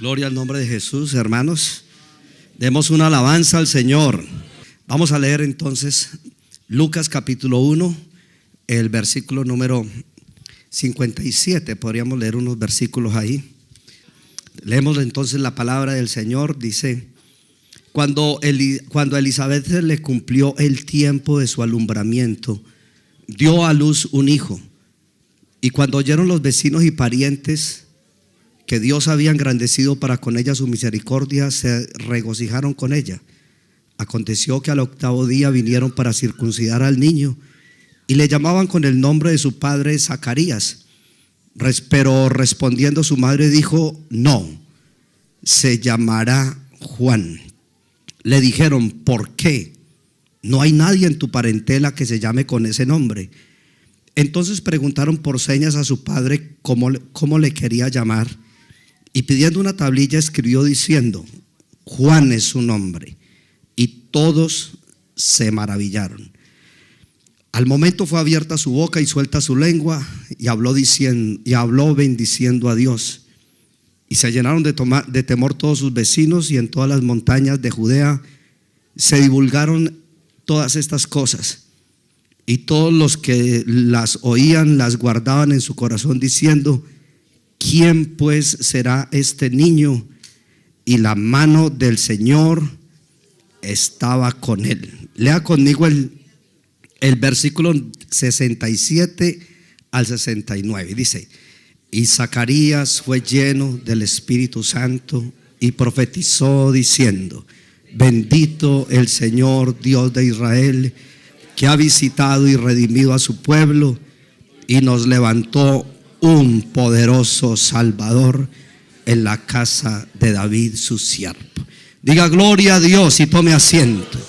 Gloria al nombre de Jesús, hermanos. Demos una alabanza al Señor. Vamos a leer entonces Lucas capítulo 1, el versículo número 57. Podríamos leer unos versículos ahí. Leemos entonces la palabra del Señor. Dice: Cuando a Elizabeth le cumplió el tiempo de su alumbramiento, dio a luz un hijo. Y cuando oyeron los vecinos y parientes que Dios había engrandecido para con ella su misericordia, se regocijaron con ella. Aconteció que al octavo día vinieron para circuncidar al niño y le llamaban con el nombre de su padre Zacarías. Pero respondiendo su madre dijo: no, se llamará Juan. Le dijeron: ¿por qué? No hay nadie en tu parentela que se llame con ese nombre. Entonces preguntaron por señas a su padre cómo le quería llamar, y pidiendo una tablilla escribió diciendo: Juan es su nombre. Y todos se maravillaron. Al momento fue abierta su boca y suelta su lengua, y habló bendiciendo a Dios. Y se llenaron de temor todos sus vecinos, y en todas las montañas de Judea se divulgaron todas estas cosas. Y todos los que las oían las guardaban en su corazón, diciendo: ¿quién pues será este niño? Y la mano del Señor estaba con él. Lea conmigo el versículo 67 al 69. Dice: y Zacarías fue lleno del Espíritu Santo y profetizó diciendo: bendito el Señor Dios de Israel, que ha visitado y redimido a su pueblo y nos levantó un poderoso Salvador en la casa de David su siervo. Diga gloria a Dios y tome asiento.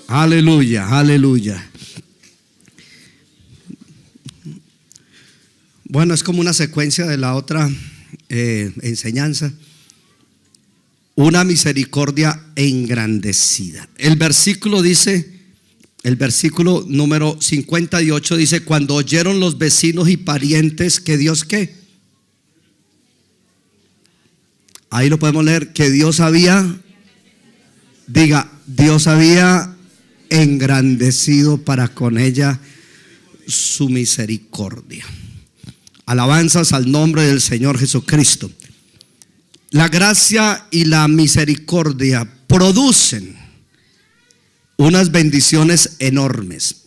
Aleluya, aleluya. Bueno, es como una secuencia de la otra enseñanza. Una misericordia engrandecida. El versículo dice, el versículo número 58 dice: cuando oyeron los vecinos y parientes que Dios, ¿qué? Ahí lo podemos leer, que Dios había, diga, Dios había engrandecido para con ella su misericordia. Alabanzas al nombre del Señor Jesucristo. La gracia y la misericordia producen unas bendiciones enormes.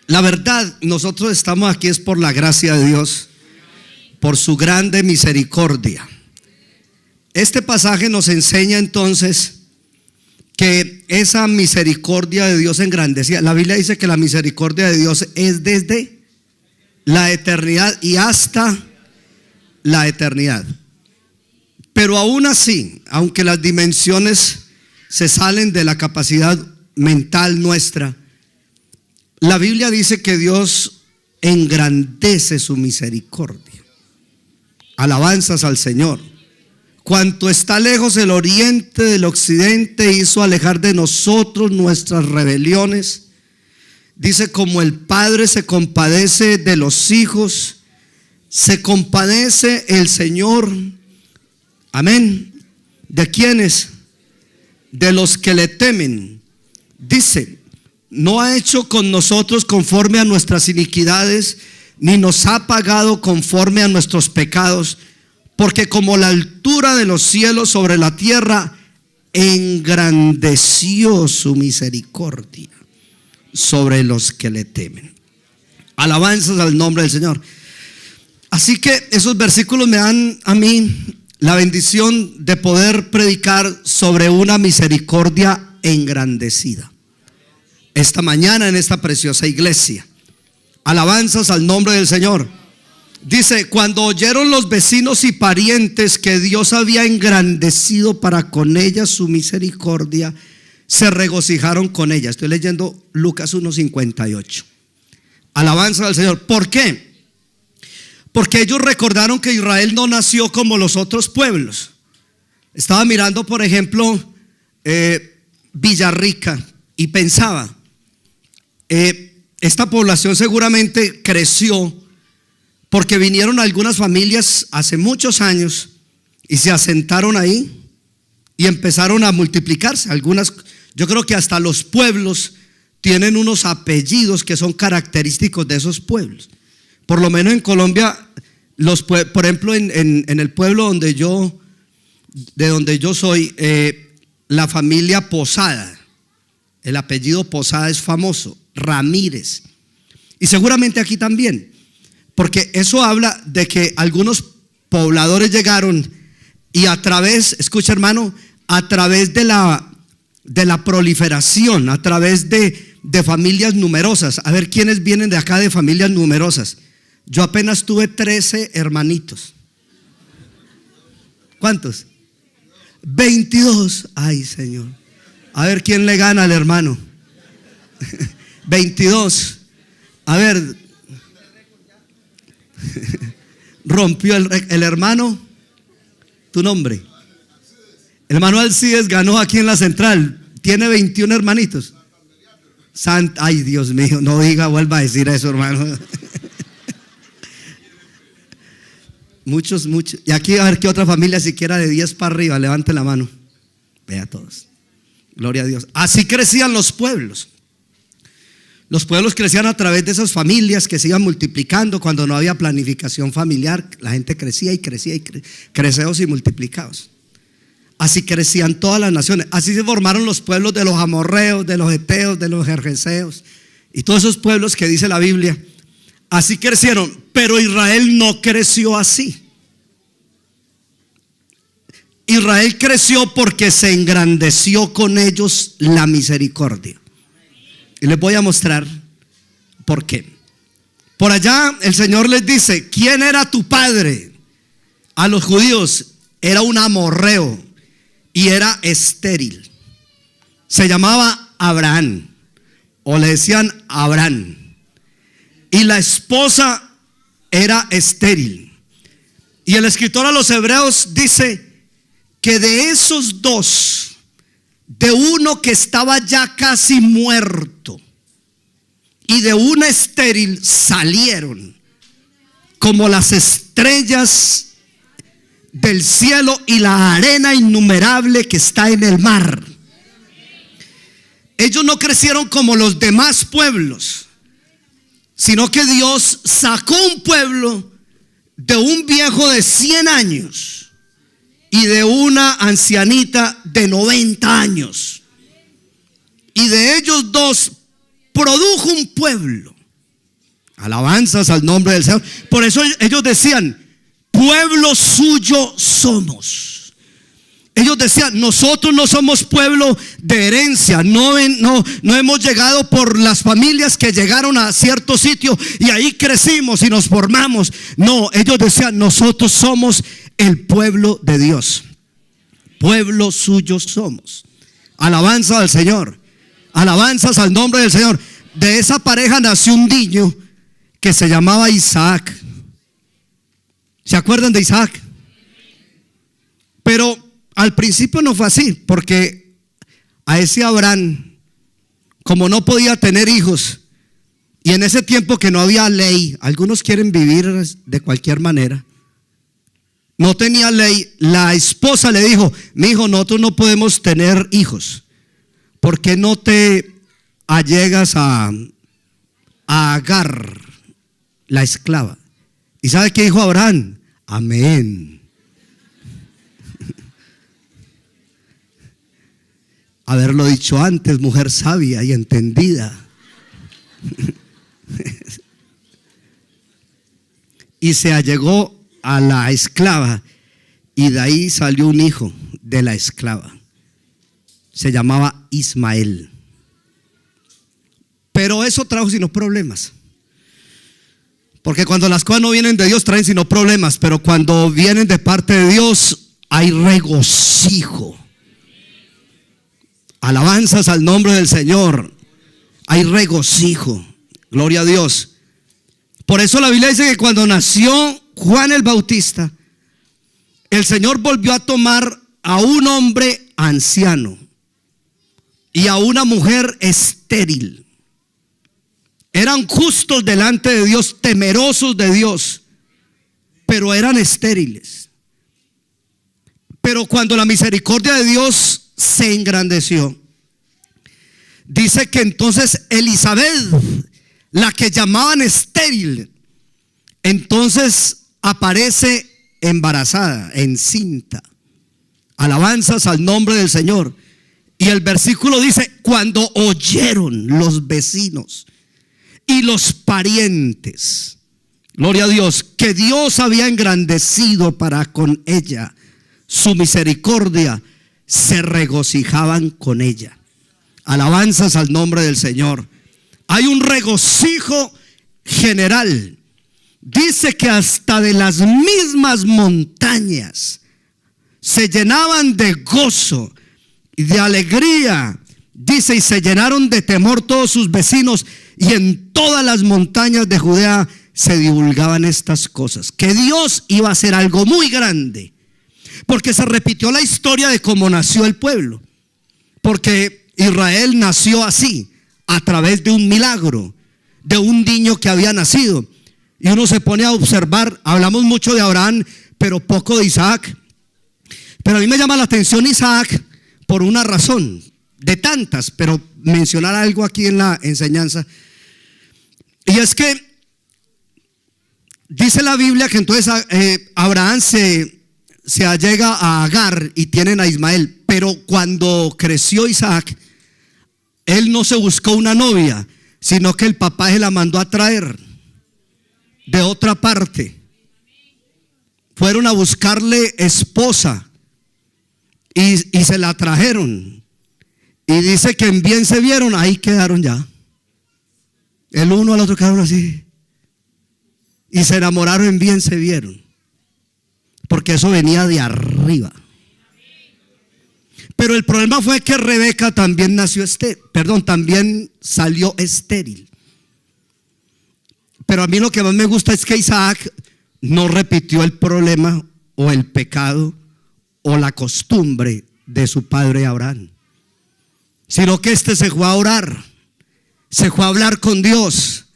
La verdad, nosotros estamos aquí es por la gracia de Dios, por su grande misericordia. Este pasaje nos enseña entonces que esa misericordia de Dios engrandecida. La Biblia dice que la misericordia de Dios es desde la eternidad y hasta la eternidad. Pero aún así, aunque las dimensiones se salen de la capacidad mental nuestra, la Biblia dice que Dios engrandece su misericordia. Alabanzas al Señor. Cuanto está lejos el oriente del occidente, hizo alejar de nosotros nuestras rebeliones. Dice: como el Padre se compadece de los hijos, se compadece el Señor. Amén. ¿De quiénes? De los que le temen. Dice: no ha hecho con nosotros conforme a nuestras iniquidades, ni nos ha pagado conforme a nuestros pecados, porque como la altura de los cielos sobre la tierra, engrandeció su misericordia sobre los que le temen. Alabanzas al nombre del Señor. Así que esos versículos me dan a mí la bendición de poder predicar sobre una misericordia engrandecida esta mañana en esta preciosa iglesia. Alabanzas al nombre del Señor. Dice: cuando oyeron los vecinos y parientes que Dios había engrandecido para con ella su misericordia, se regocijaron con ella. Estoy leyendo Lucas 1:58. Alabanza al Señor. ¿Por qué? Porque ellos recordaron que Israel no nació como los otros pueblos. Estaba mirando, por ejemplo, Villarrica, y pensaba, esta población seguramente creció porque vinieron algunas familias hace muchos años y se asentaron ahí y empezaron a multiplicarse. Algunas, yo creo que hasta los pueblos tienen unos apellidos que son característicos de esos pueblos. Por lo menos en Colombia, por ejemplo, en el pueblo de donde yo soy, la familia Posada, el apellido Posada es famoso, Ramírez. Y seguramente aquí también, porque eso habla de que algunos pobladores llegaron y a través, escucha hermano, a través de la proliferación, a través de familias numerosas. A ver quiénes vienen de acá de familias numerosas. Yo apenas tuve 13 hermanitos. ¿Cuántos? 22. Ay, Señor. A ver quién le gana al hermano. 22. A ver. Rompió el hermano. Tu nombre. El hermano Alcides ganó aquí en la central. Tiene 21 hermanitos. Ay, Dios mío, no diga, vuelva a decir eso, hermano. Muchos. Y aquí a ver qué otra familia siquiera de 10 para arriba, levante la mano. Vea todos. Gloria a Dios. Así crecían los pueblos. Los pueblos crecían a través de esas familias que se iban multiplicando. Cuando no había planificación familiar, la gente crecía y crecía y creceos y multiplicados. Así crecían todas las naciones. Así se formaron los pueblos de los amorreos, de los heteos, de los gergeseos y todos esos pueblos que dice la Biblia. Así crecieron, pero Israel no creció así. Israel creció porque se engrandeció con ellos la misericordia. Y les voy a mostrar por qué. Por allá el Señor les dice: ¿quién era tu padre? A los judíos era un amorreo y era estéril. Se llamaba Abraham, o le decían Abraham. Y la esposa era estéril. Y el escritor a los hebreos dice que de esos dos, de uno que estaba ya casi muerto y de una estéril, salieron como las estrellas del cielo y la arena innumerable que está en el mar. Ellos no crecieron como los demás pueblos, sino que Dios sacó un pueblo de un viejo de 100 años y de una ancianita de 90 años. Y de ellos dos produjo un pueblo. Alabanzas al nombre del Señor. Por eso ellos decían: pueblo suyo somos. Ellos decían: nosotros no somos pueblo de herencia, no hemos llegado por las familias que llegaron a cierto sitio y ahí crecimos y nos formamos. No, ellos decían: nosotros somos el pueblo de Dios, pueblo suyo somos. Alabanza al Señor, alabanzas al nombre del Señor. De esa pareja nació un niño que se llamaba Isaac. ¿Se acuerdan de Isaac? Pero al principio no fue así, porque a ese Abraham, como no podía tener hijos, y en ese tiempo que no había ley, algunos quieren vivir de cualquier manera, no tenía ley, la esposa le dijo: mi hijo, nosotros no podemos tener hijos, ¿por qué no te allegas a Agar, la esclava? ¿Y sabe qué dijo Abraham? Amén. Haberlo dicho antes, mujer sabia y entendida. Y se allegó a la esclava, y de ahí salió un hijo de la esclava. Se llamaba Ismael. Pero eso trajo sino problemas. Porque cuando las cosas no vienen de Dios traen sino problemas, pero cuando vienen de parte de Dios hay regocijo. Alabanzas al nombre del Señor. Hay regocijo. Gloria a Dios. Por eso la Biblia dice que cuando nació Juan el Bautista, el Señor volvió a tomar a un hombre anciano y a una mujer estéril. Eran justos delante de Dios, temerosos de Dios, pero eran estériles. Pero cuando la misericordia de Dios se engrandeció, dice que entonces Elizabeth, la que llamaban estéril, entonces aparece embarazada, encinta. Alabanzas al nombre del Señor. Y el versículo dice: cuando oyeron los vecinos y los parientes, gloria a Dios, que Dios había engrandecido para con ella su misericordia, se regocijaban con ella. Alabanzas al nombre del Señor. Hay un regocijo general. Dice que hasta de las mismas montañas se llenaban de gozo y de alegría. Dice: y se llenaron de temor todos sus vecinos, y en todas las montañas de Judea se divulgaban estas cosas. Que Dios iba a hacer algo muy grande, porque se repitió la historia de cómo nació el pueblo. Porque Israel nació así, a través de un milagro, de un niño que había nacido. Y uno se pone a observar, hablamos mucho de Abraham, pero poco de Isaac. Pero a mí me llama la atención Isaac por una razón, de tantas, pero mencionar algo aquí en la enseñanza. Y es que dice la Biblia que entonces Abraham se allega a Agar y tienen a Ismael. Pero cuando creció Isaac, él no se buscó una novia, sino que el papá se la mandó a traer de otra parte. Fueron a buscarle esposa y se la trajeron. Y dice que en bien se vieron, ahí quedaron ya. El uno al otro quedaron así. Y se enamoraron, en bien se vieron. Porque eso venía de arriba. Pero el problema fue que Rebeca también también salió estéril. Pero a mí lo que más me gusta es que Isaac no repitió el problema o el pecado o la costumbre de su padre Abraham, sino que se fue a orar, se fue a hablar con Dios,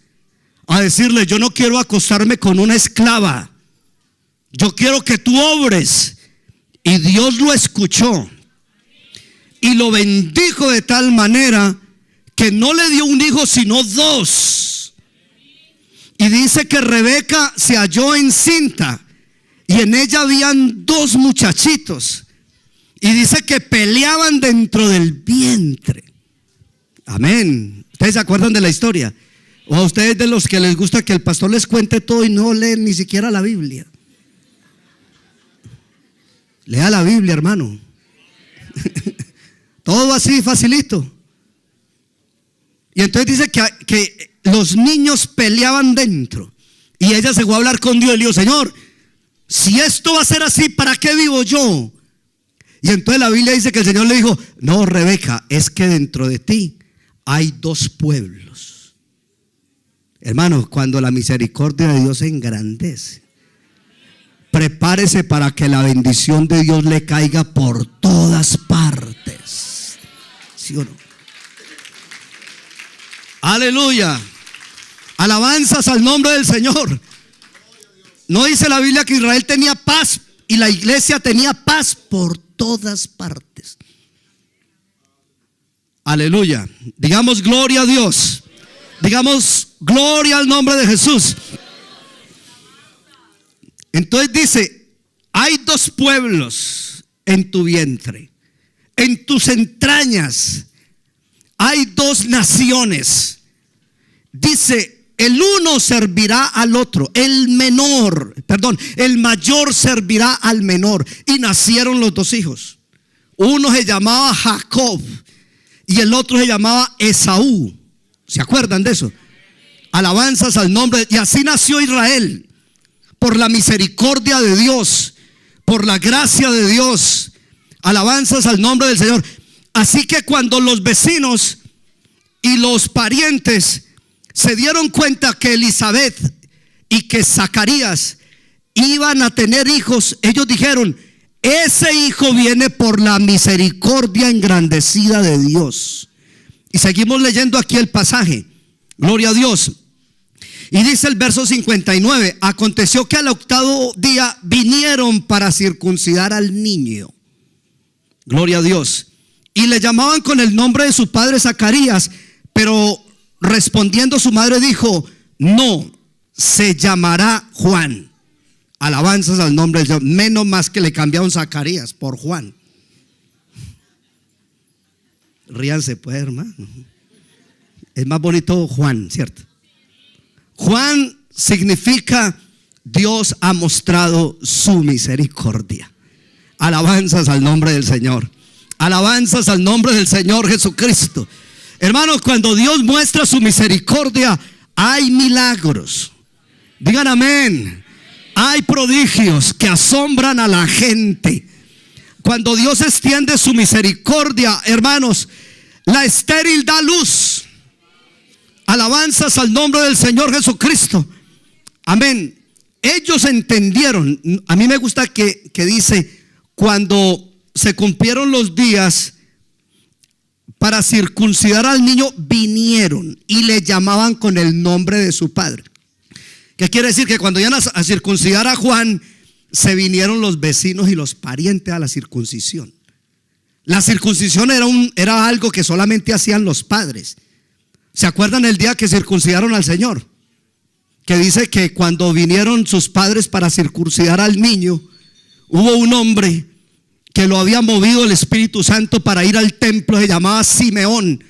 a decirle: yo no quiero acostarme con una esclava, yo quiero que tú obres. Y Dios lo escuchó y lo bendijo de tal manera que no le dio un hijo sino dos. Y dice que Rebeca se halló encinta y en ella habían dos muchachitos. Y dice que peleaban dentro del vientre. Amén. ¿Ustedes se acuerdan de la historia? O a ustedes de los que les gusta que el pastor les cuente todo y no leen ni siquiera la Biblia. Lea la Biblia, hermano. Todo así facilito. Y entonces dice que los niños peleaban dentro. Y ella se fue a hablar con Dios y le dijo: Señor, si esto va a ser así, ¿para qué vivo yo? Y entonces la Biblia dice que el Señor le dijo: no, Rebeca, es que dentro de ti hay dos pueblos. Hermanos, cuando la misericordia de Dios se engrandece, prepárese para que la bendición de Dios le caiga por todas partes. ¿Sí o no? Aleluya. Alabanzas al nombre del Señor. ¿No dice la Biblia que Israel tenía paz y la iglesia tenía paz por todas partes? Aleluya. Digamos gloria a Dios. Digamos gloria al nombre de Jesús. Entonces dice: hay dos pueblos en tu vientre, en tus entrañas hay dos naciones. Dice: el uno servirá al otro, el mayor servirá al menor. Y nacieron los dos hijos. Uno se llamaba Jacob y el otro se llamaba Esaú. ¿Se acuerdan de eso? Alabanzas al nombre. Y así nació Israel, por la misericordia de Dios, por la gracia de Dios. Alabanzas al nombre del Señor. Así que cuando los vecinos y los parientes se dieron cuenta que Elizabeth y que Zacarías iban a tener hijos, ellos dijeron: ese hijo viene por la misericordia engrandecida de Dios. Y seguimos leyendo aquí el pasaje. Gloria a Dios. Y dice el verso 59: aconteció que al octavo día vinieron para circuncidar al niño. Gloria a Dios. Y le llamaban con el nombre de su padre Zacarías, pero respondiendo su madre dijo: no, se llamará Juan. Alabanzas al nombre del Señor. Menos más que le cambiaron Zacarías por Juan. Ríanse pues, hermano. Es más bonito Juan, ¿cierto? Juan significa Dios ha mostrado su misericordia. Alabanzas al nombre del Señor. Alabanzas al nombre del Señor Jesucristo. Hermanos, cuando Dios muestra su misericordia, hay milagros. Digan amén. Hay prodigios que asombran a la gente. Cuando Dios extiende su misericordia, hermanos, la estéril da luz. Alabanzas al nombre del Señor Jesucristo. Amén. Ellos entendieron. A mí me gusta que dice: cuando se cumplieron los días para circuncidar al niño, vinieron y le llamaban con el nombre de su padre. ¿Qué quiere decir? Que cuando iban a circuncidar a Juan, se vinieron los vecinos y los parientes a la circuncisión. La circuncisión era algo que solamente hacían los padres. ¿Se acuerdan el día que circuncidaron al Señor? Que dice que cuando vinieron sus padres para circuncidar al niño, hubo un hombre que lo había movido el Espíritu Santo para ir al templo, se llamaba Simeón.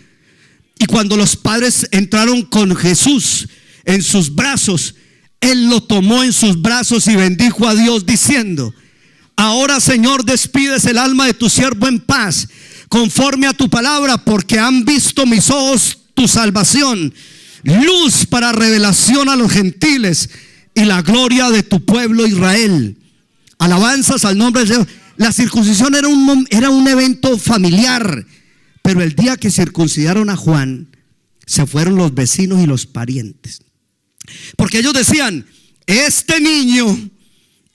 Y cuando los padres entraron con Jesús en sus brazos, él lo tomó en sus brazos y bendijo a Dios diciendo: ahora, Señor, despides el alma de tu siervo en paz, conforme a tu palabra, porque han visto mis ojos tu salvación, luz para revelación a los gentiles y la gloria de tu pueblo Israel. Alabanzas al nombre del Señor. La circuncisión era un evento familiar, pero el día que circuncidaron a Juan, se fueron los vecinos y los parientes, porque ellos decían: este niño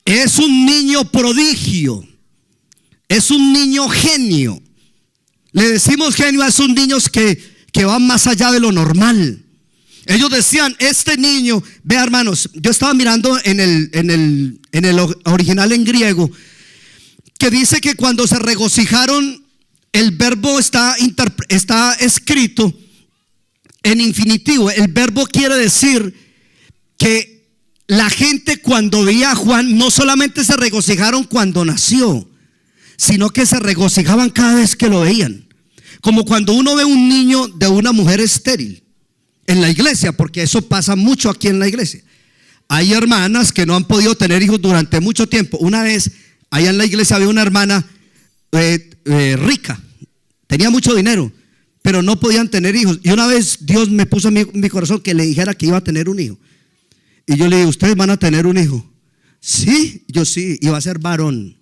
es un niño prodigio, es un niño genio. Le decimos genio a esos niños que van más allá de lo normal. Ellos decían: este niño, vea, hermanos, yo estaba mirando en el original en griego, que dice que cuando se regocijaron, el verbo está escrito en infinitivo. El verbo quiere decir que la gente, cuando veía a Juan, no solamente se regocijaron cuando nació, sino que se regocijaban cada vez que lo veían. Como cuando uno ve un niño de una mujer estéril en la iglesia, porque eso pasa mucho aquí en la iglesia. Hay hermanas que no han podido tener hijos durante mucho tiempo. Una vez allá en la iglesia había una hermana rica, tenía mucho dinero, pero no podían tener hijos. Y una vez Dios me puso en mi corazón que le dijera que iba a tener un hijo. Y yo le dije: ¿ustedes van a tener un hijo? Sí, yo sí, iba a ser varón.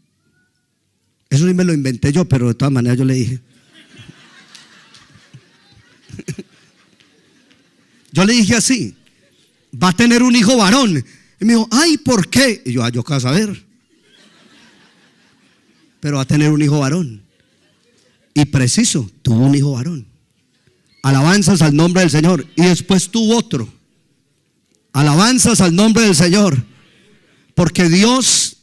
Eso sí me lo inventé yo, pero de todas maneras yo le dije. Yo le dije así: va a tener un hijo varón. Y me dijo: ay, ¿por qué? Y yo qué vas a saber. Pero va a tener un hijo varón. Y preciso, tuvo un hijo varón. Alabanzas al nombre del Señor. Y después tuvo otro. Alabanzas al nombre del Señor. Porque Dios,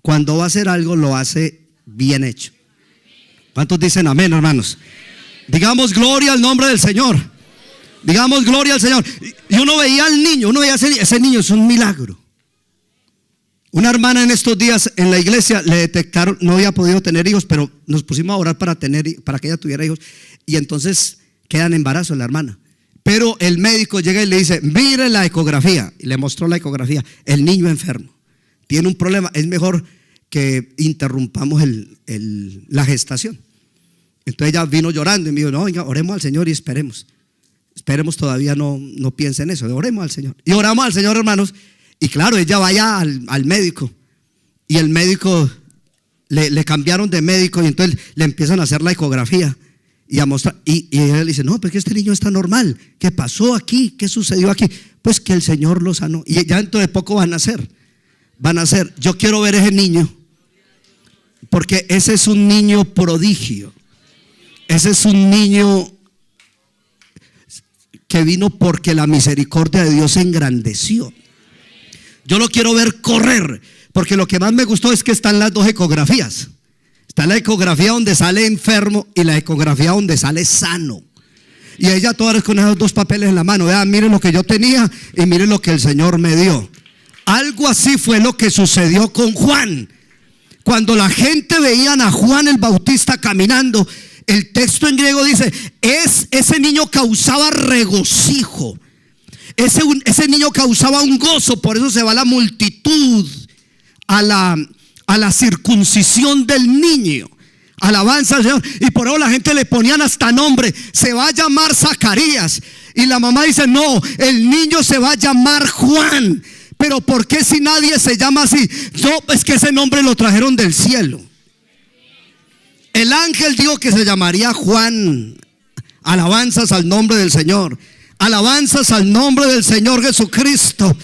cuando va a hacer algo, lo hace bien hecho. ¿Cuántos dicen amén, hermanos? Digamos gloria al nombre del Señor. Digamos gloria al Señor. Y uno veía al niño, ese niño es un milagro. Una hermana en estos días en la iglesia le detectaron, no había podido tener hijos, pero nos pusimos a orar para que ella tuviera hijos. Y entonces queda en embarazo la hermana. Pero el médico llega y le dice: mire la ecografía. Y le mostró la ecografía. El niño enfermo, tiene un problema, es mejor que interrumpamos la gestación. Entonces ella vino llorando y me dijo: no, venga, oremos al Señor y esperemos todavía, no piense en eso, oremos al Señor. Y oramos al Señor, hermanos. Y claro, ella vaya al médico, y el médico le cambiaron de médico, y entonces le empiezan a hacer la ecografía y a mostrar, y ella le dice: no, pues que este niño está normal. ¿Qué pasó aquí? ¿Qué sucedió aquí? Pues que el Señor lo sanó, y ya dentro de poco van a nacer. Yo quiero ver ese niño, porque ese es un niño prodigio. Ese es un niño que vino porque la misericordia de Dios se engrandeció. Yo lo quiero ver correr, porque lo que más me gustó es que están las dos ecografías. Está la ecografía donde sale enfermo y la ecografía donde sale sano. Y ella todas con esos dos papeles en la mano. Vean, miren lo que yo tenía y miren lo que el Señor me dio. Algo así fue lo que sucedió con Juan. Cuando la gente veían a Juan el Bautista caminando, el texto en griego dice, ese niño causaba regocijo. Ese niño causaba un gozo. Por eso se va la multitud a la circuncisión del niño. Alabanza al Señor. Y por eso la gente le ponían hasta nombre. Se va a llamar Zacarías. Y la mamá dice, no, el niño se va a llamar Juan. Pero ¿por qué si nadie se llama así? No, es que ese nombre lo trajeron del cielo. El ángel dijo que se llamaría Juan. Alabanzas al nombre del Señor. Alabanzas al nombre del Señor Jesucristo.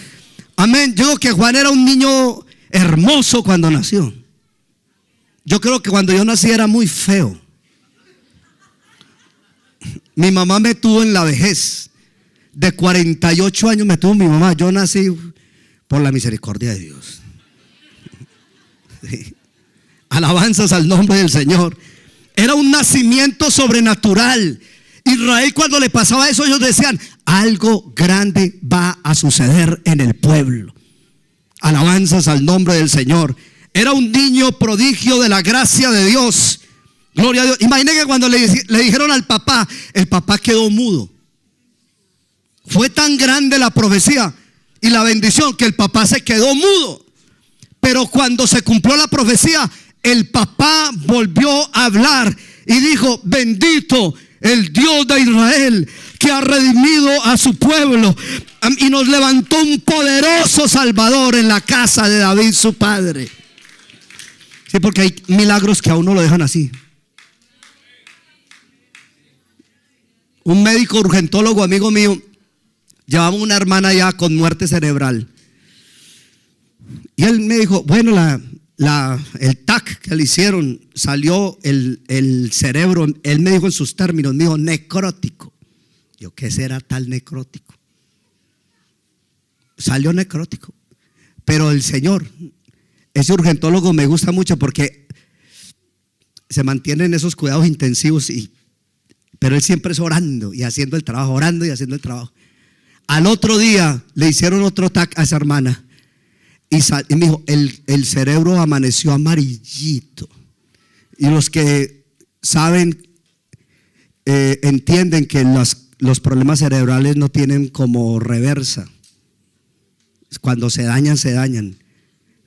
Amén. Yo digo que Juan era un niño hermoso cuando nació. Yo creo que cuando yo nací era muy feo. Mi mamá me tuvo en la vejez. De 48 años me tuvo mi mamá. Yo nací por la misericordia de Dios. Sí. Alabanzas al nombre del Señor. Era un nacimiento sobrenatural. Israel, cuando le pasaba eso, ellos decían, algo grande va a suceder en el pueblo. Alabanzas al nombre del Señor. Era un niño prodigio de la gracia de Dios. Gloria a Dios. Imaginen que cuando le dijeron al papá, el papá quedó mudo. Fue tan grande la profecía y la bendición que el papá se quedó mudo. Pero cuando se cumplió la profecía, el papá volvió a hablar y dijo, bendito el Dios de Israel, que ha redimido a su pueblo y nos levantó un poderoso Salvador en la casa de David su padre. Sí, porque hay milagros que a uno lo dejan así. Un médico urgentólogo amigo mío llevaba una hermana ya con muerte cerebral. Y él me dijo, bueno, el TAC que le hicieron, salió el cerebro. Él me dijo en sus términos, me dijo, necrótico. Yo, ¿qué será tal necrótico? Salió necrótico. Pero el Señor, ese urgentólogo me gusta mucho porque se mantienen esos cuidados intensivos, pero él siempre es orando y haciendo el trabajo, orando y haciendo el trabajo. Al otro día le hicieron otro TAC a esa hermana y me dijo, el cerebro amaneció amarillito. Y los que saben, entienden que los problemas cerebrales no tienen como reversa. Cuando se dañan, se dañan.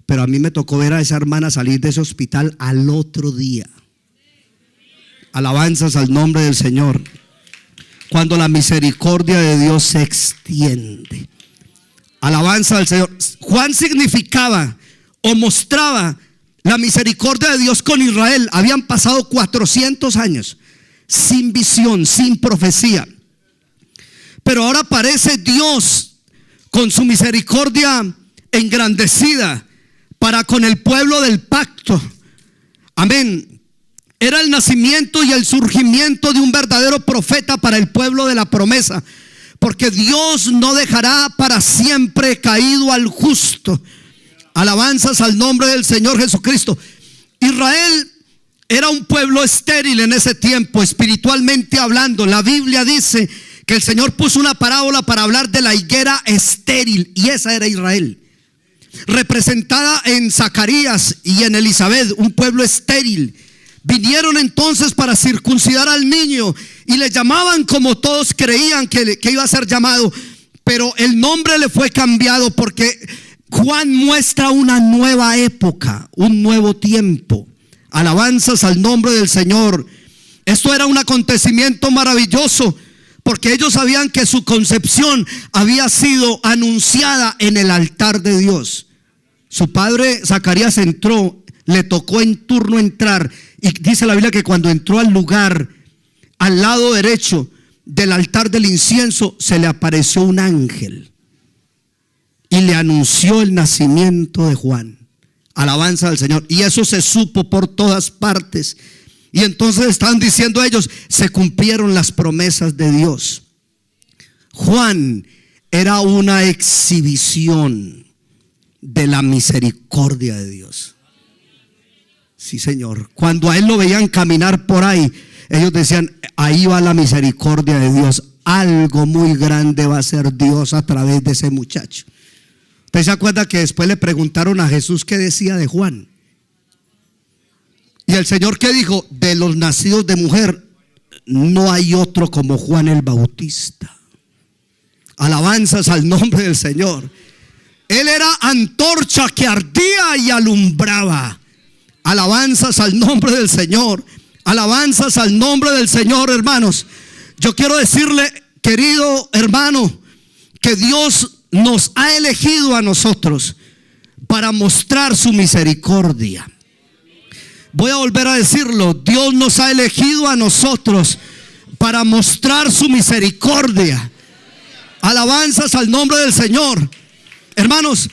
Pero a mí me tocó ver a esa hermana salir de ese hospital al otro día. Alabanzas al nombre del Señor. Cuando la misericordia de Dios se extiende. Alabanza al Señor. Juan significaba o mostraba la misericordia de Dios con Israel. Habían pasado 400 años sin visión, sin profecía. Pero ahora aparece Dios con su misericordia engrandecida para con el pueblo del pacto. Amén. Era el nacimiento y el surgimiento de un verdadero profeta para el pueblo de la promesa. Porque Dios no dejará para siempre caído al justo. Alabanzas al nombre del Señor Jesucristo. Israel era un pueblo estéril en ese tiempo, espiritualmente hablando. La Biblia dice que el Señor puso una parábola para hablar de la higuera estéril, y esa era Israel, representada en Zacarías y en Elizabeth, un pueblo estéril. Vinieron entonces para circuncidar al niño y le llamaban como todos creían que iba a ser llamado, pero el nombre le fue cambiado porque Juan muestra una nueva época, un nuevo tiempo. Alabanzas al nombre del Señor. Esto era un acontecimiento maravilloso porque ellos sabían que su concepción había sido anunciada en el altar de Dios. Su padre Zacarías entró, le tocó en turno entrar, y dice la Biblia que cuando entró al lugar, al lado derecho del altar del incienso, se le apareció un ángel y le anunció el nacimiento de Juan. Alabanza al Señor. Y eso se supo por todas partes. Y entonces estaban diciendo ellos, se cumplieron las promesas de Dios. Juan era una exhibición de la misericordia de Dios. Sí, Señor. Cuando a él lo veían caminar por ahí, ellos decían, ahí va la misericordia de Dios. Algo muy grande va a hacer Dios a través de ese muchacho. ¿Usted se acuerda que después le preguntaron a Jesús qué decía de Juan? Y el Señor, ¿qué dijo? De los nacidos de mujer no hay otro como Juan el Bautista. Alabanzas al nombre del Señor. Él era antorcha que ardía y alumbraba. Alabanzas al nombre del Señor. Alabanzas al nombre del Señor, hermanos. Yo quiero decirle, querido hermano, que Dios nos ha elegido a nosotros para mostrar su misericordia. Voy a volver a decirlo, Dios nos ha elegido a nosotros para mostrar su misericordia. Alabanzas al nombre del Señor. Hermanos,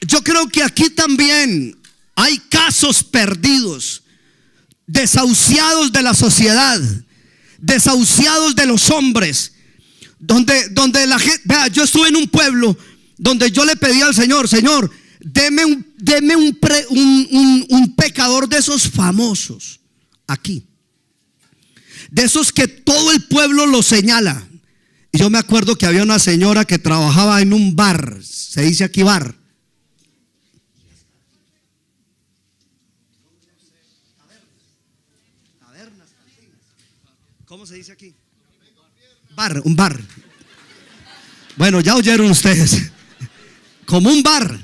yo creo que aquí también hay casos perdidos, desahuciados de la sociedad, desahuciados de los hombres, donde la gente, vea, yo estuve en un pueblo donde yo le pedí al Señor, Señor, deme un pecador de esos famosos aquí, de esos que todo el pueblo lo señala. Y yo me acuerdo que había una señora que trabajaba en un bar, se dice aquí bar. ¿Cómo se dice aquí? Bar, un bar. Bueno, ya oyeron ustedes. Como un bar.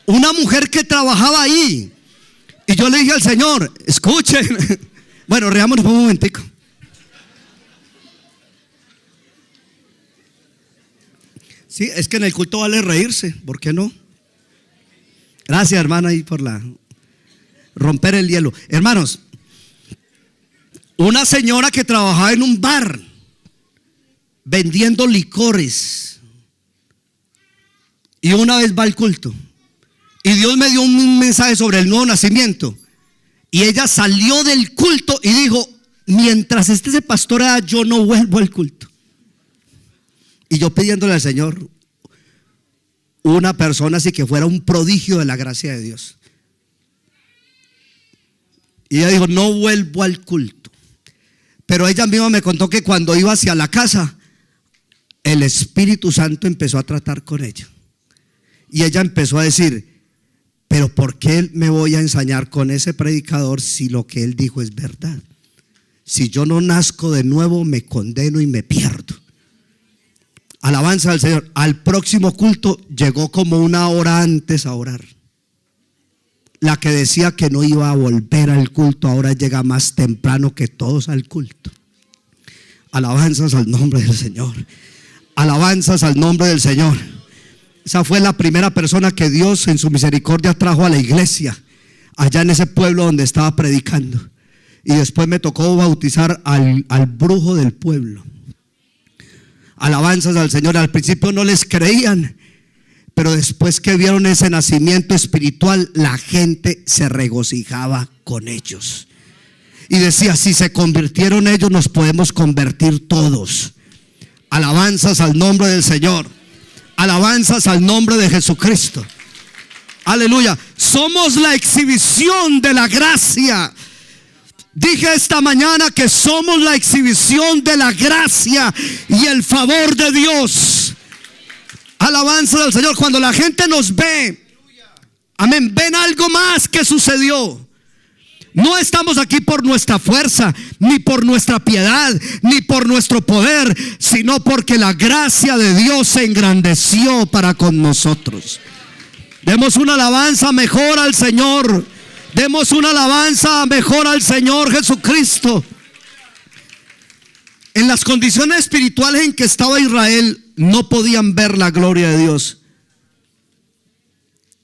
Una mujer que trabajaba ahí. Y yo le dije al Señor, escuchen. Bueno, reámonos un momentico. Sí, es que en el culto vale reírse, ¿por qué no? Gracias, hermana, ahí por romper el hielo. Hermanos, una señora que trabajaba en un bar vendiendo licores, y una vez va al culto y Dios me dio un mensaje sobre el nuevo nacimiento, y ella salió del culto y dijo, mientras esté ese pastor, yo no vuelvo al culto. Y yo pidiéndole al Señor una persona así que fuera un prodigio de la gracia de Dios. Y ella dijo, no vuelvo al culto. Pero ella misma me contó que cuando iba hacia la casa, el Espíritu Santo empezó a tratar con ella. Y ella empezó a decir, pero ¿por qué me voy a ensañar con ese predicador si lo que él dijo es verdad? Si yo no nazco de nuevo, me condeno y me pierdo. Alabanza al Señor. Al próximo culto llegó como una hora antes a orar. La que decía que no iba a volver al culto ahora llega más temprano que todos al culto. Alabanzas al nombre del Señor. Alabanzas al nombre del Señor. Esa fue la primera persona que Dios en su misericordia trajo a la iglesia, allá en ese pueblo donde estaba predicando. Y después me tocó bautizar al brujo del pueblo. Alabanzas al Señor. Al principio no les creían, pero después que vieron ese nacimiento espiritual, la gente se regocijaba con ellos y decía, si se convirtieron ellos, nos podemos convertir todos. Alabanzas al nombre del Señor. Alabanzas al nombre de Jesucristo. Aleluya. Somos la exhibición de la gracia. Dije esta mañana que somos la exhibición de la gracia y el favor de Dios. Alabanza del Señor. Cuando la gente nos ve, amén, ven algo más que sucedió. No estamos aquí por nuestra fuerza, ni por nuestra piedad, ni por nuestro poder, sino porque la gracia de Dios se engrandeció para con nosotros. Demos una alabanza mejor al Señor. Demos una alabanza mejor al Señor Jesucristo. En las condiciones espirituales en que estaba Israel, no podían ver la gloria de Dios.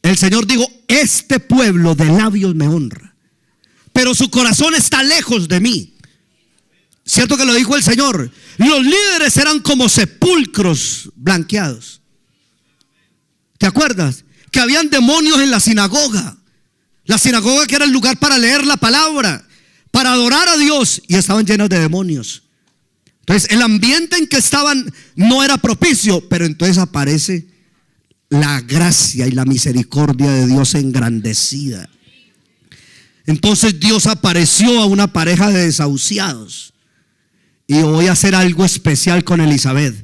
El Señor dijo, este pueblo de labios me honra, pero su corazón está lejos de mí. ¿Cierto que lo dijo el Señor? Los líderes eran como sepulcros blanqueados. ¿Te acuerdas? Que habían demonios en la sinagoga. La sinagoga que era el lugar para leer la palabra, para adorar a Dios, y estaban llenos de demonios. Entonces el ambiente en que estaban no era propicio, pero entonces aparece la gracia y la misericordia de Dios engrandecida. Entonces Dios apareció a una pareja de desahuciados. Y voy a hacer algo especial con Elizabeth.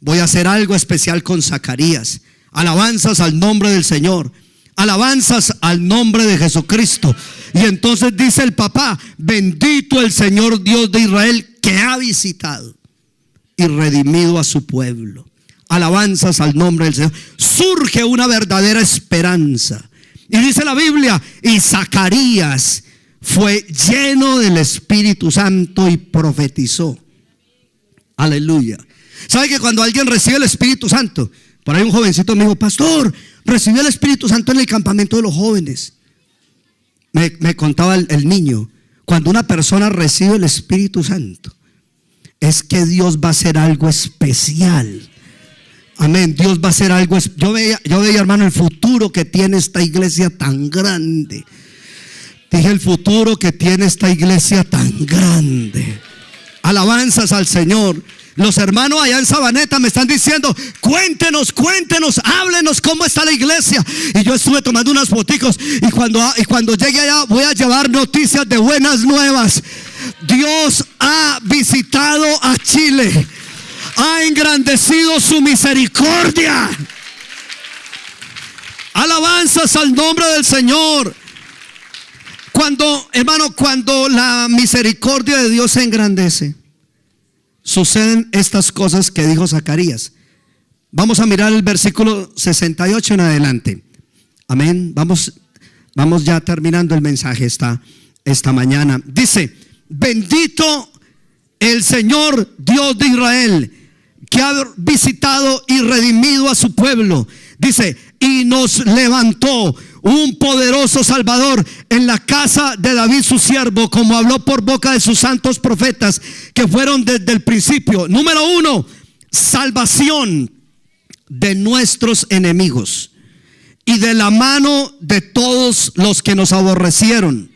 Voy a hacer algo especial con Zacarías. Alabanzas al nombre del Señor. Alabanzas al nombre de Jesucristo. Y entonces dice el papá: bendito el Señor Dios de Israel, que ha visitado y redimido a su pueblo. Alabanzas al nombre del Señor. Surge una verdadera esperanza. Y dice la Biblia: y Zacarías fue lleno del Espíritu Santo y profetizó. Aleluya. ¿Sabe que cuando alguien recibe el Espíritu Santo? Por ahí un jovencito me dijo: pastor, recibí el Espíritu Santo en el campamento de los jóvenes. Me contaba el niño: cuando una persona recibe el Espíritu Santo, es que Dios va a hacer algo especial. Amén. Dios va a hacer algo. Yo veía, hermano, el futuro que tiene esta iglesia tan grande. Dije: el futuro que tiene esta iglesia tan grande. Alabanzas al Señor. Los hermanos allá en Sabaneta me están diciendo: cuéntenos, háblenos cómo está la iglesia. Y yo estuve tomando unas foticos. Y cuando llegue allá voy a llevar noticias de buenas nuevas. Dios ha visitado a Chile. Ha engrandecido su misericordia. Alabanzas al nombre del Señor. Cuando la misericordia de Dios se engrandece, suceden estas cosas que dijo Zacarías. Vamos a mirar el versículo 68 en adelante. Amén. Vamos ya terminando el mensaje esta mañana. Dice: bendito el Señor Dios de Israel, que ha visitado y redimido a su pueblo. Dice: y nos levantó un poderoso Salvador en la casa de David su siervo, como habló por boca de sus santos profetas que fueron desde el principio. Número 1, salvación de nuestros enemigos y de la mano de todos los que nos aborrecieron,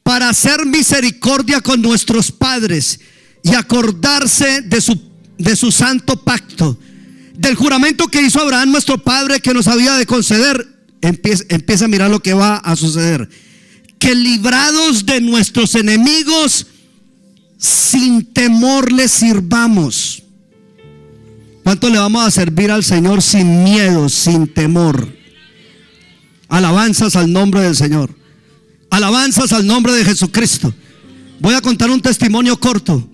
para hacer misericordia con nuestros padres y acordarse de su santo pacto, del juramento que hizo Abraham nuestro padre, que nos había de conceder. Empieza a mirar lo que va a suceder: que librados de nuestros enemigos, sin temor les sirvamos. ¿Cuánto le vamos a servir al Señor sin miedo, sin temor? Alabanzas al nombre del Señor. Alabanzas al nombre de Jesucristo. Voy a contar un testimonio corto.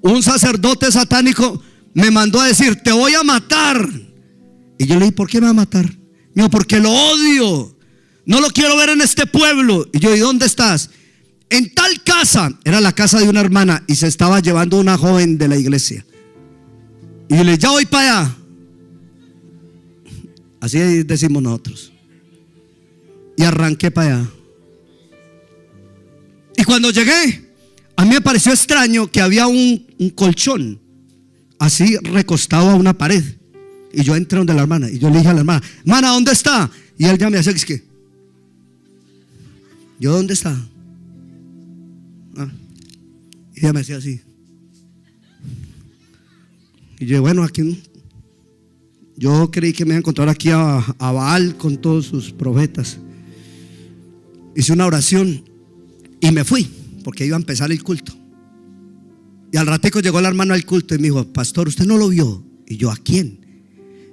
Un sacerdote satánico me mandó a decir: te voy a matar. Y yo le dije: ¿por qué me va a matar? Me dijo: porque lo odio, no lo quiero ver en este pueblo. Y yo: ¿y dónde estás? En tal casa. Era la casa de una hermana y se estaba llevando una joven de la iglesia. Y yo le dije: ya voy para allá. Así decimos nosotros. Y arranqué para allá. Y cuando llegué, a mí me pareció extraño que había un colchón así recostado a una pared. Y yo entré donde la hermana y yo le dije a la hermana: hermana, ¿dónde está? Y él ya me hacía: ¿qué? ¿Yo dónde está? Y ella me hacía así. Y yo: bueno, aquí no. Yo creí que me iba a encontrar aquí a Baal con todos sus profetas. Hice una oración y me fui, porque iba a empezar el culto. Y al ratico llegó la hermana al culto y me dijo: pastor, ¿usted no lo vio? Y yo: ¿a quién?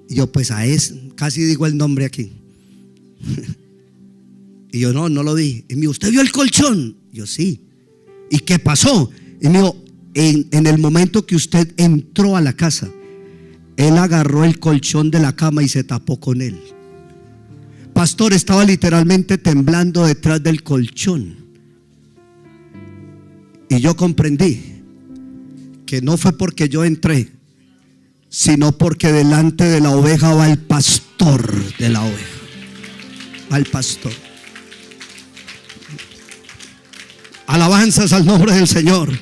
Y yo: pues a ese, casi digo el nombre aquí. Y yo: no lo vi. Y me dijo: ¿usted vio el colchón? Y yo: sí. ¿Y qué pasó? Y me dijo: en el momento que usted entró a la casa, él agarró el colchón de la cama y se tapó con él. Pastor, estaba literalmente temblando detrás del colchón. Y yo comprendí que no fue porque yo entré, sino porque delante de la oveja va el pastor de la oveja. Va el pastor. Alabanzas al nombre del Señor.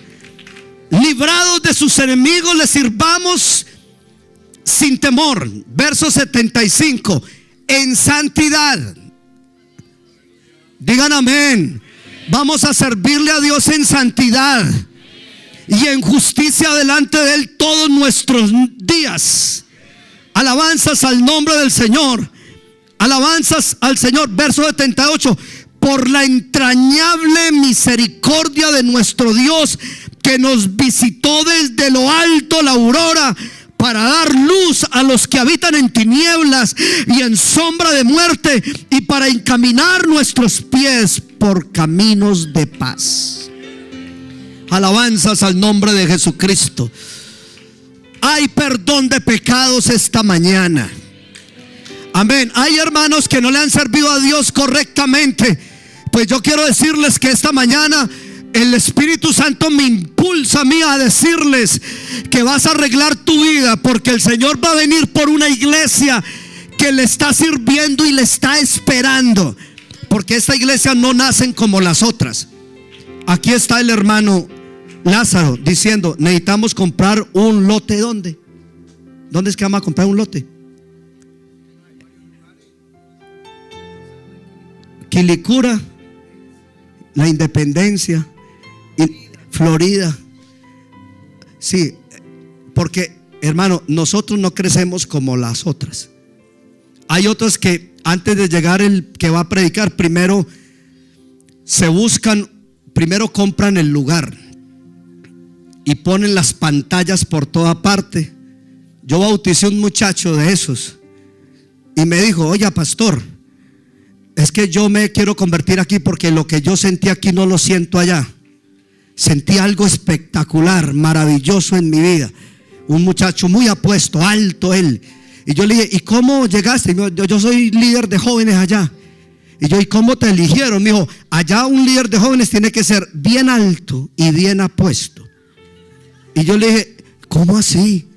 Librados de sus enemigos les sirvamos sin temor. Verso 75. En santidad. Digan amén. Vamos a servirle a Dios en santidad y en justicia delante de Él todos nuestros días. Alabanzas al nombre del Señor. Alabanzas al Señor. Verso 78. por la entrañable misericordia de nuestro Dios, que nos visitó desde lo alto la aurora, para dar luz a los que habitan en tinieblas y en sombra de muerte, y para encaminar nuestros pies por caminos de paz. Alabanzas al nombre de Jesucristo. Hay perdón de pecados esta mañana. Amén. Hay hermanos que no le han servido a Dios correctamente. Pues yo quiero decirles que esta mañana el Espíritu Santo me impulsa a mí a decirles que vas a arreglar tu vida, porque el Señor va a venir por una iglesia que le está sirviendo y le está esperando, porque esta iglesia no nacen como las otras. Aquí está el hermano Lázaro diciendo: necesitamos comprar un lote. ¿Dónde? ¿Dónde es que vamos a comprar un lote? Quilicura, La Independencia, Florida. Sí, porque hermano, nosotros no crecemos como las otras. Hay otras que antes de llegar el que va a predicar, primero compran el lugar y ponen las pantallas por toda parte. Yo bauticé a un muchacho de esos y me dijo: oye, pastor, es que yo me quiero convertir aquí porque lo que yo sentí aquí no lo siento allá. Sentí algo espectacular, maravilloso en mi vida. Un muchacho muy apuesto, alto él. Y yo le dije: ¿y cómo llegaste? Y me dijo: yo soy líder de jóvenes allá. Y yo: ¿y cómo te eligieron? Me dijo: allá un líder de jóvenes tiene que ser bien alto y bien apuesto. Y yo le dije: ¿cómo así?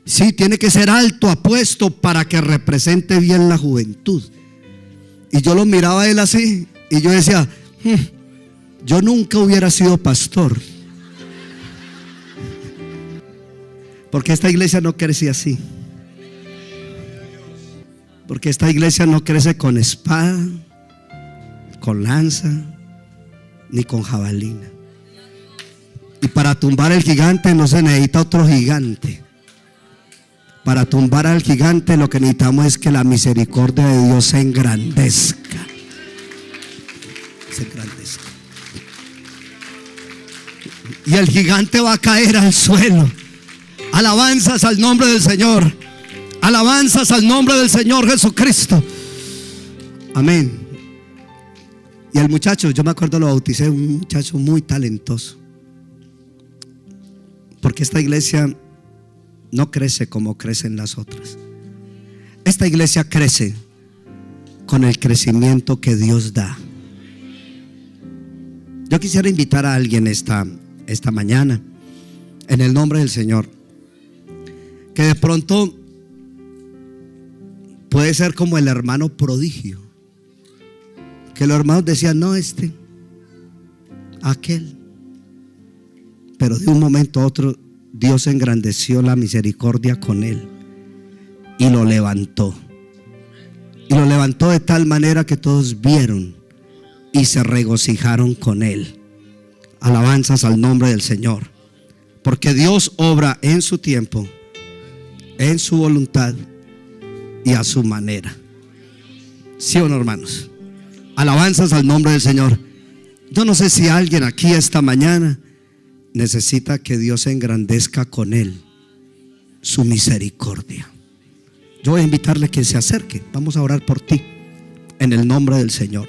Sí, tiene que ser alto, apuesto, para que represente bien la juventud. Y yo lo miraba a él así y yo decía: yo nunca hubiera sido pastor, porque esta iglesia no crece así. Porque esta iglesia no crece con espada, con lanza, ni con jabalina. Y para tumbar el gigante no se necesita otro gigante. Para tumbar al gigante lo que necesitamos es que la misericordia de Dios se engrandezca. Se engrandezca. Y el gigante va a caer al suelo. Alabanzas al nombre del Señor. Alabanzas al nombre del Señor Jesucristo. Amén. Y el muchacho, yo me acuerdo, lo bauticé, un muchacho muy talentoso. Porque esta iglesia no crece como crecen las otras. Esta iglesia crece con el crecimiento que Dios da. Yo quisiera invitar a alguien esta mañana, en el nombre del Señor, que de pronto puede ser como el hermano prodigio, que los hermanos decían: no, aquel. Pero de un momento a otro Dios engrandeció la misericordia con él y lo levantó. Y lo levantó de tal manera que todos vieron y se regocijaron con él. Alabanzas al nombre del Señor. Porque Dios obra en su tiempo, en su voluntad y a su manera. ¿Sí o no, hermanos? Alabanzas al nombre del Señor. Yo no sé si alguien aquí esta mañana necesita que Dios engrandezca con él su misericordia. Yo voy a invitarle a que se acerque. Vamos a orar por ti en el nombre del Señor.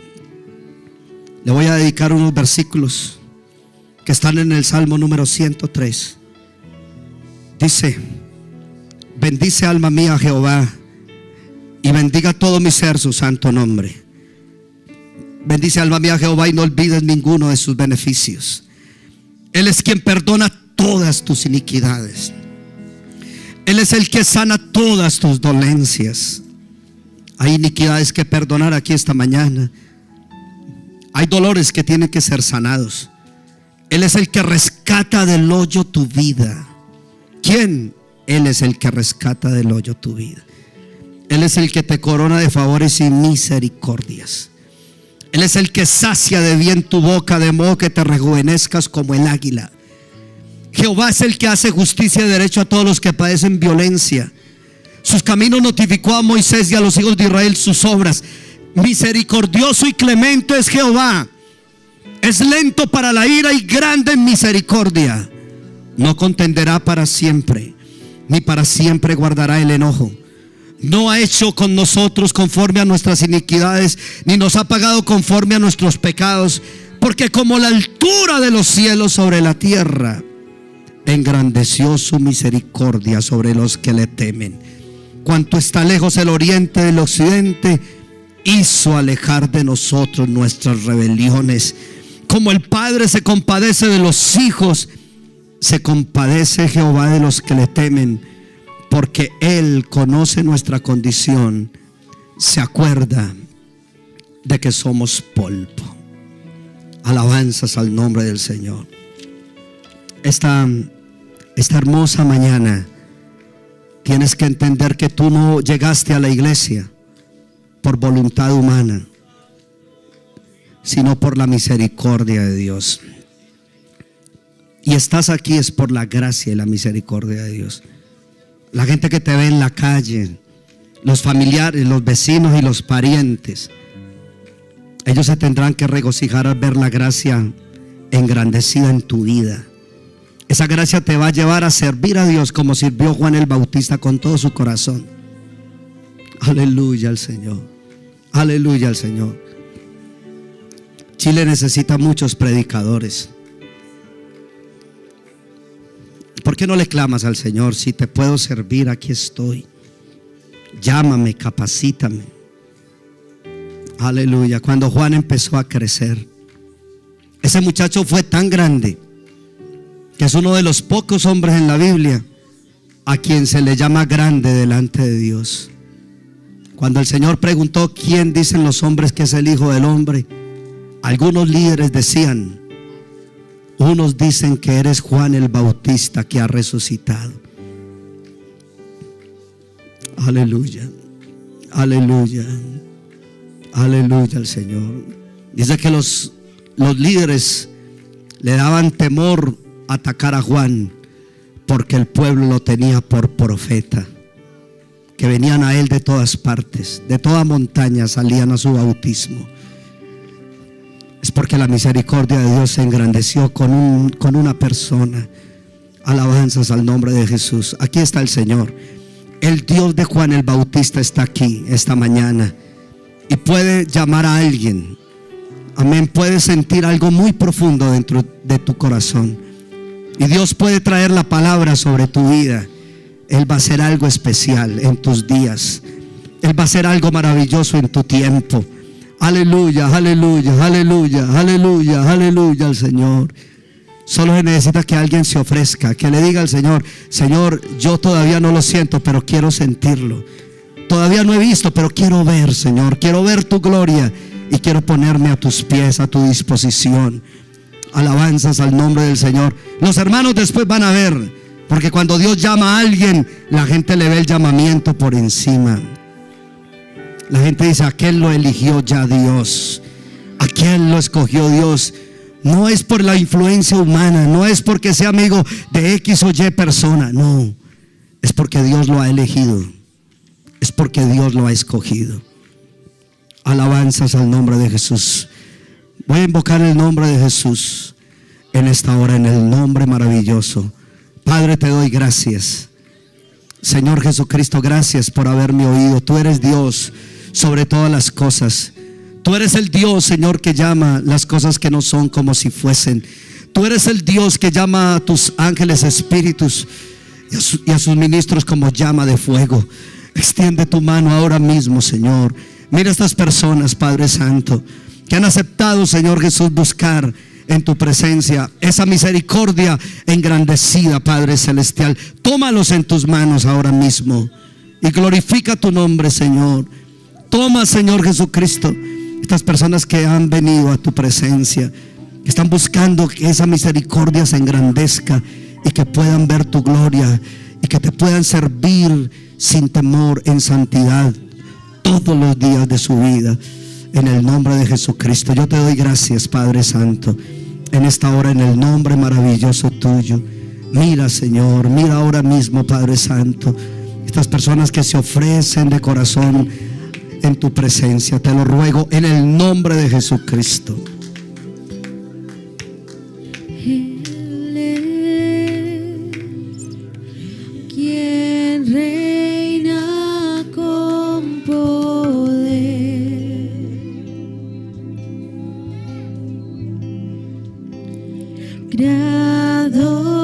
Le voy a dedicar unos versículos que están en el Salmo número 103. Dice: bendice alma mía a Jehová, y bendiga todo mi ser su santo nombre. Bendice alma mía a Jehová y no olvides ninguno de sus beneficios. Él es quien perdona todas tus iniquidades. Él es el que sana todas tus dolencias. Hay iniquidades que perdonar aquí esta mañana. Hay dolores que tienen que ser sanados. Él es el que rescata del hoyo tu vida. ¿Quién? Él es el que rescata del hoyo tu vida. Él es el que te corona de favores y misericordias. Él es el que sacia de bien tu boca, de modo que te rejuvenezcas como el águila. Jehová es el que hace justicia y derecho a todos los que padecen violencia. Sus caminos notificó a Moisés y a los hijos de Israel sus obras. Misericordioso y clemente es Jehová, es lento para la ira y grande en misericordia. No contenderá para siempre, ni para siempre guardará el enojo. No ha hecho con nosotros conforme a nuestras iniquidades, ni nos ha pagado conforme a nuestros pecados. Porque como la altura de los cielos sobre la tierra, engrandeció su misericordia sobre los que le temen. Cuanto está lejos el oriente del occidente, hizo alejar de nosotros nuestras rebeliones. Como el Padre se compadece de los hijos, se compadece Jehová de los que le temen, porque Él conoce nuestra condición, se acuerda de que somos polvo. Alabanzas al nombre del Señor. Esta hermosa mañana tienes que entender que tú no llegaste a la iglesia por voluntad humana, sino por la misericordia de Dios. Y estás aquí es por la gracia y la misericordia de Dios. La gente que te ve en la calle, los familiares, los vecinos y los parientes, ellos se tendrán que regocijar al ver la gracia engrandecida en tu vida. Esa gracia te va a llevar a servir a Dios como sirvió Juan el Bautista con todo su corazón. Aleluya al Señor. Aleluya al Señor. Chile necesita muchos predicadores. ¿Por qué no le clamas al Señor? Si te puedo servir, aquí estoy. Llámame, capacítame. Aleluya. Cuando Juan empezó a crecer, ese muchacho fue tan grande que es uno de los pocos hombres en la Biblia a quien se le llama grande delante de Dios. Cuando el Señor preguntó quién dicen los hombres que es el Hijo del Hombre, algunos líderes decían: unos dicen que eres Juan el Bautista que ha resucitado. Aleluya, aleluya, aleluya al Señor. Dice que los líderes le daban temor atacar a Juan porque el pueblo lo tenía por profeta, que venían a él de todas partes, de toda montaña salían a su bautismo. Es porque la misericordia de Dios se engrandeció con una persona. Alabanzas al nombre de Jesús. Aquí está el Señor. El Dios de Juan el Bautista está aquí esta mañana y puede llamar a alguien. Amén. Puede sentir algo muy profundo dentro de tu corazón y Dios puede traer la palabra sobre tu vida. Él va a hacer algo especial en tus días. Él va a hacer algo maravilloso en tu tiempo. Aleluya, aleluya, aleluya, aleluya, aleluya al Señor. Solo se necesita que alguien se ofrezca, que le diga al Señor: Señor, yo todavía no lo siento, pero quiero sentirlo. Todavía no he visto, pero quiero ver, Señor. Quiero ver tu gloria y quiero ponerme a tus pies, a tu disposición. Alabanzas al nombre del Señor. Los hermanos después van a ver, porque cuando Dios llama a alguien, la gente le ve el llamamiento por encima. La gente dice: aquel lo eligió ya Dios, aquel lo escogió Dios. No es por la influencia humana, no es porque sea amigo de X o Y persona, no, es porque Dios lo ha elegido, es porque Dios lo ha escogido. Alabanzas al nombre de Jesús. Voy a invocar el nombre de Jesús en esta hora, en el nombre maravilloso. Padre, te doy gracias. Señor Jesucristo, gracias por haberme oído. Tú eres Dios sobre todas las cosas. Tú eres el Dios, Señor, que llama las cosas que no son como si fuesen. Tú eres el Dios que llama a tus ángeles espíritus y a sus ministros como llama de fuego. Extiende tu mano ahora mismo, Señor. Mira estas personas, Padre Santo, que han aceptado, Señor Jesús, buscar en tu presencia esa misericordia engrandecida, Padre Celestial. Tómalos en tus manos ahora mismo y glorifica tu nombre, Señor. Toma, Señor Jesucristo, estas personas que han venido a tu presencia, que están buscando que esa misericordia se engrandezca y que puedan ver tu gloria y que te puedan servir sin temor, en santidad, todos los días de su vida. En el nombre de Jesucristo, yo te doy gracias, Padre Santo, en esta hora, en el nombre maravilloso tuyo. Mira, Señor, mira ahora mismo, Padre Santo, estas personas que se ofrecen de corazón en tu presencia. Te lo ruego en el nombre de Jesucristo. Él es quien reina con poder, creador